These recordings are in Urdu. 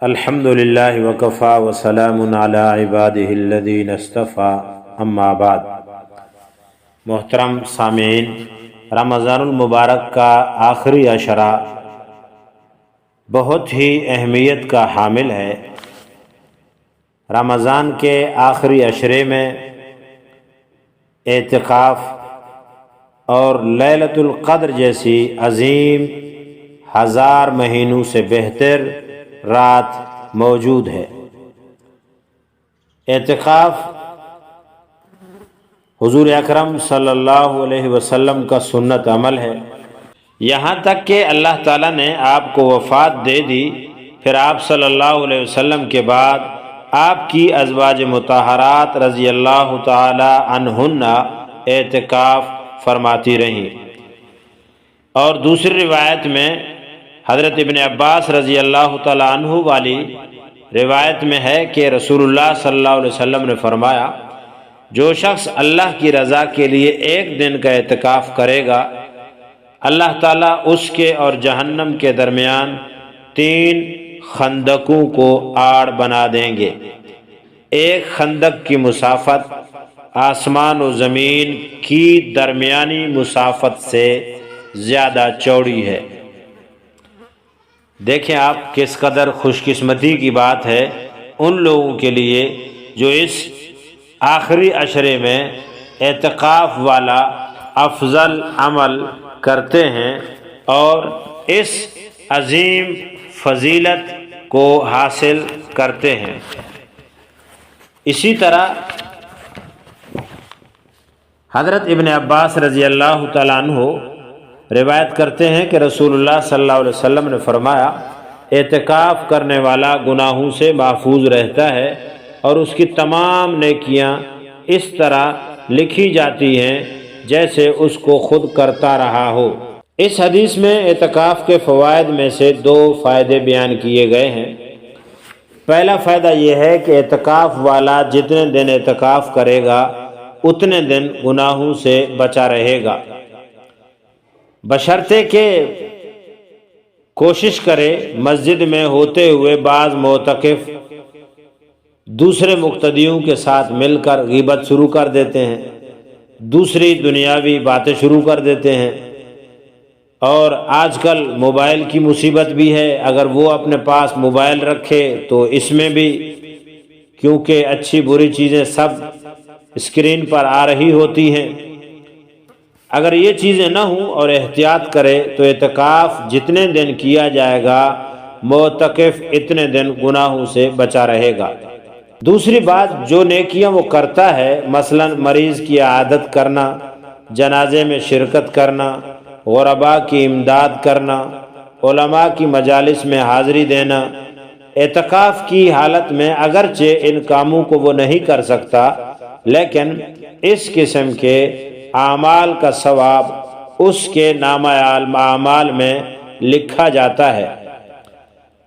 الحمد للہ وکفا وسلام علی عبادہ الذین اصطفیٰ اما بعد۔ محترم سامعین، رمضان المبارک کا آخری عشرہ بہت ہی اہمیت کا حامل ہے۔ رمضان کے آخری عشرے میں اعتکاف اور لیلۃ القدر جیسی عظیم 1000 مہینوں سے بہتر رات موجود ہے۔ اعتکاف حضور اکرم صلی اللہ علیہ وسلم کا سنت عمل ہے، یہاں تک کہ اللہ تعالیٰ نے آپ کو وفات دے دی، پھر آپ صلی اللہ علیہ وسلم کے بعد آپ کی ازواج مطہرات رضی اللہ تعالی عنہن اعتکاف فرماتی رہیں۔ اور دوسری روایت میں حضرت ابن عباس رضی اللہ تعالی عنہ والی روایت میں ہے کہ رسول اللہ صلی اللہ علیہ وسلم نے فرمایا، جو شخص اللہ کی رضا کے لیے ایک دن کا اعتکاف کرے گا، اللہ تعالیٰ اس کے اور جہنم کے درمیان 3 خندقوں کو آڑ بنا دیں گے۔ ایک خندق کی مسافت آسمان و زمین کی درمیانی مسافت سے زیادہ چوڑی ہے۔ دیکھیں آپ کس قدر خوش قسمتی کی بات ہے ان لوگوں کے لیے جو اس آخری عشرے میں اعتکاف والا افضل عمل کرتے ہیں اور اس عظیم فضیلت کو حاصل کرتے ہیں۔ اسی طرح حضرت ابن عباس رضی اللہ تعالیٰ عنہ روایت کرتے ہیں کہ رسول اللہ صلی اللہ علیہ وسلم نے فرمایا، اعتکاف کرنے والا گناہوں سے محفوظ رہتا ہے اور اس کی تمام نیکیاں اس طرح لکھی جاتی ہیں جیسے اس کو خود کرتا رہا ہو۔ اس حدیث میں اعتکاف کے فوائد میں سے 2 فائدے بیان کیے گئے ہیں۔ پہلا فائدہ یہ ہے کہ اعتکاف والا جتنے دن اعتکاف کرے گا اتنے دن گناہوں سے بچا رہے گا، بشرطے کہ کوشش کرے۔ مسجد میں ہوتے ہوئے بعض معتکف دوسرے مقتدیوں کے ساتھ مل کر غیبت شروع کر دیتے ہیں، دوسری دنیاوی باتیں شروع کر دیتے ہیں، اور آج کل موبائل کی مصیبت بھی ہے، اگر وہ اپنے پاس موبائل رکھے تو اس میں بھی، کیونکہ اچھی بری چیزیں سب اسکرین پر آ رہی ہوتی ہیں، اگر یہ چیزیں نہ ہوں اور احتیاط کرے تو اعتکاف جتنے دن کیا جائے گا معتکف اتنے دن گناہوں سے بچا رہے گا۔ دوسری بات، جو نیکیاں وہ کرتا ہے، مثلا مریض کی عیادت کرنا، جنازے میں شرکت کرنا، غرباء کی امداد کرنا، علماء کی مجالس میں حاضری دینا، اعتکاف کی حالت میں اگرچہ ان کاموں کو وہ نہیں کر سکتا، لیکن اس قسم کے اعمال کا ثواب اس کے نامہ اعمال میں لکھا جاتا ہے۔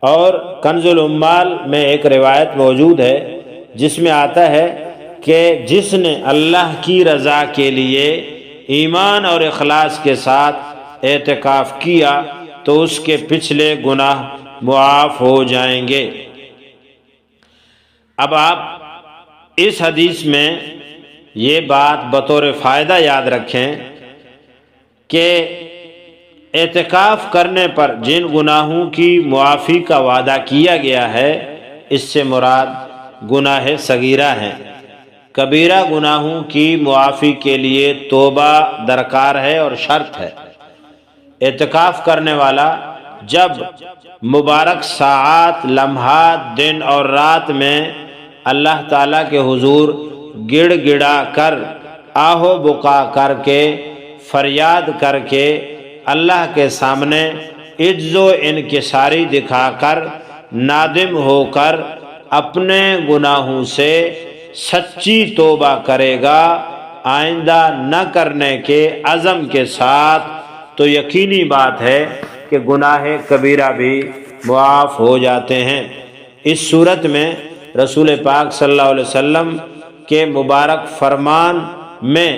اور کنز العمال میں ایک روایت موجود ہے جس میں آتا ہے کہ جس نے اللہ کی رضا کے لیے ایمان اور اخلاص کے ساتھ اعتکاف کیا تو اس کے پچھلے گناہ معاف ہو جائیں گے۔ اب آپ اس حدیث میں یہ بات بطور فائدہ یاد رکھیں کہ اعتکاف کرنے پر جن گناہوں کی معافی کا وعدہ کیا گیا ہے اس سے مراد گناہ صغیرہ ہیں۔ کبیرہ گناہوں کی معافی کے لیے توبہ درکار ہے اور شرط ہے۔ اعتکاف کرنے والا جب مبارک ساعات، لمحات، دن اور رات میں اللہ تعالیٰ کے حضور گڑ گڑا کر، آہو بکا کر کے، فریاد کر کے، اللہ کے سامنے عجز و انکساری دکھا کر، نادم ہو کر اپنے گناہوں سے سچی توبہ کرے گا، آئندہ نہ کرنے کے عزم کے ساتھ، تو یقینی بات ہے کہ گناہ کبیرہ بھی معاف ہو جاتے ہیں۔ اس صورت میں رسول پاک صلی اللہ علیہ وسلم کے مبارک فرمان میں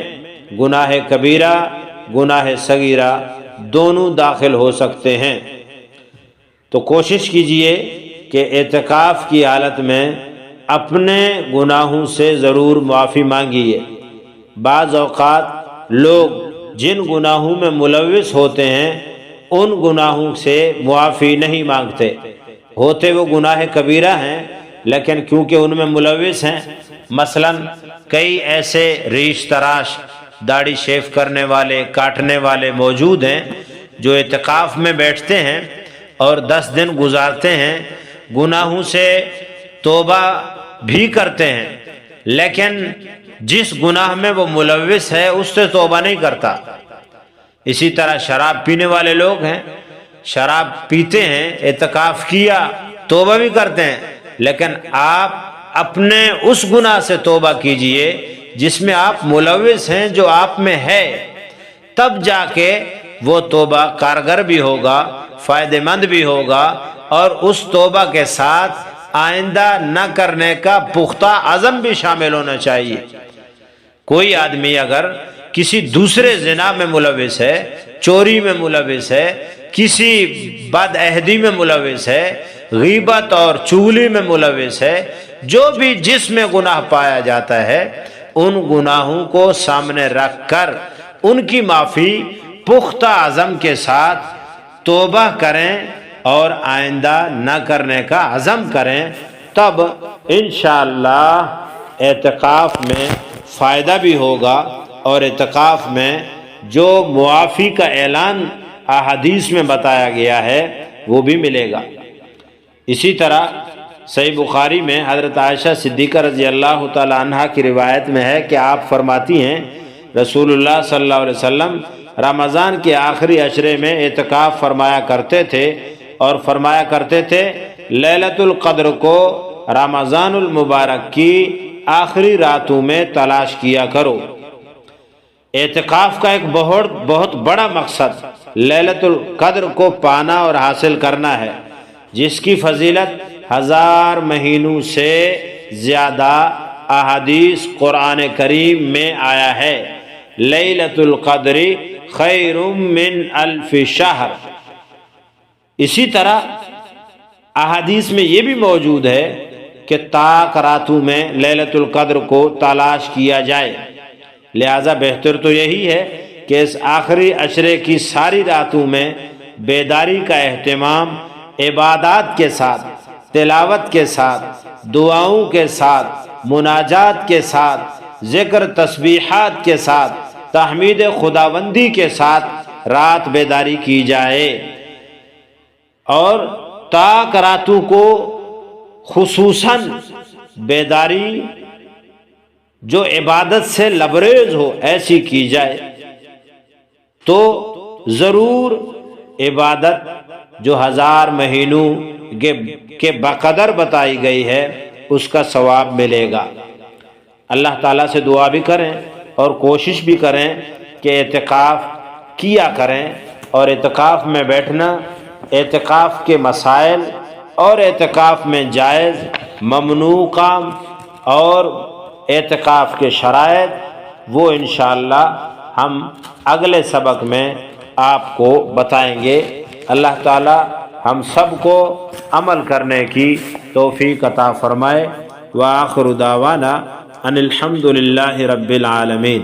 گناہ کبیرہ، گناہ صغیرہ دونوں داخل ہو سکتے ہیں۔ تو کوشش کیجئے کہ اعتکاف کی حالت میں اپنے گناہوں سے ضرور معافی مانگیے۔ بعض اوقات لوگ جن گناہوں میں ملوث ہوتے ہیں ان گناہوں سے معافی نہیں مانگتے، ہوتے وہ گناہ کبیرہ ہیں لیکن کیونکہ ان میں ملوث ہیں، مثلا کئی ایسے ریش تراش، داڑھی شیف کرنے والے، کاٹنے والے موجود ہیں جو اعتکاف میں بیٹھتے ہیں اور 10 دن گزارتے ہیں، گناہوں سے توبہ بھی کرتے ہیں، لیکن جس گناہ میں وہ ملوث ہے اس سے توبہ نہیں کرتا۔ اسی طرح شراب پینے والے لوگ ہیں، شراب پیتے ہیں، اعتکاف کیا، توبہ بھی کرتے ہیں، لیکن آپ اپنے اس گناہ سے توبہ کیجئے جس میں آپ ملوث ہیں، جو آپ میں ہے، تب جا کے وہ توبہ کارگر بھی ہوگا، فائدہ مند بھی ہوگا، اور اس توبہ کے ساتھ آئندہ نہ کرنے کا پختہ عزم بھی شامل ہونا چاہیے۔ کوئی آدمی اگر کسی دوسرے زنا میں ملوث ہے، چوری میں ملوث ہے، کسی بد عہدی میں ملوث ہے، غیبت اور چغلی میں ملوث ہے، جو بھی جس میں گناہ پایا جاتا ہے، ان گناہوں کو سامنے رکھ کر ان کی معافی پختہ عزم کے ساتھ توبہ کریں اور آئندہ نہ کرنے کا عزم کریں، تب انشاءاللہ اعتکاف میں فائدہ بھی ہوگا، اور اعتکاف میں جو معافی کا اعلان احادیث میں بتایا گیا ہے وہ بھی ملے گا۔ اسی طرح صحیح بخاری میں حضرت عائشہ صدیقہ رضی اللہ تعالی عنہا کی روایت میں ہے کہ آپ فرماتی ہیں رسول اللہ صلی اللہ علیہ وسلم رمضان کے آخری عشرے میں اعتکاف فرمایا کرتے تھے، اور فرمایا کرتے تھے لیلۃ القدر کو رمضان المبارک کی آخری راتوں میں تلاش کیا کرو۔ اعتکاف کا ایک بہت بڑا مقصد لیلۃ القدر کو پانا اور حاصل کرنا ہے، جس کی فضیلت 1000 مہینوں سے زیادہ احادیث قرآن کریم میں آیا ہے۔ لیلۃ القدر خیر من 1000 شہر۔ اسی طرح احادیث میں یہ بھی موجود ہے کہ طاق راتوں میں لیلۃ القدر کو تلاش کیا جائے، لہذا بہتر تو یہی ہے کہ اس آخری عشرے کی ساری راتوں میں بیداری کا اہتمام عبادات کے ساتھ، تلاوت کے ساتھ، دعاؤں کے ساتھ، مناجات کے ساتھ، ذکر تسبیحات کے ساتھ، تحمید خداوندی کے ساتھ رات بیداری کی جائے، اور طاق راتوں کو خصوصاً بیداری جو عبادت سے لبریز ہو ایسی کی جائے، تو ضرور عبادت جو 1000 مہینوں کے بقدر بتائی گئی ہے اس کا ثواب ملے گا۔ اللہ تعالیٰ سے دعا بھی کریں اور کوشش بھی کریں کہ اعتکاف کیا کریں، اور اعتکاف میں بیٹھنا، اعتکاف کے مسائل اور اعتکاف میں جائز ممنوع کام اور اعتکاف کے شرائط وہ انشاءاللہ ہم اگلے سبق میں آپ کو بتائیں گے۔ اللہ تعالی ہم سب کو عمل کرنے کی توفیق عطا فرمائے۔ وآخر دعوانا ان الحمد للہ رب العالمین۔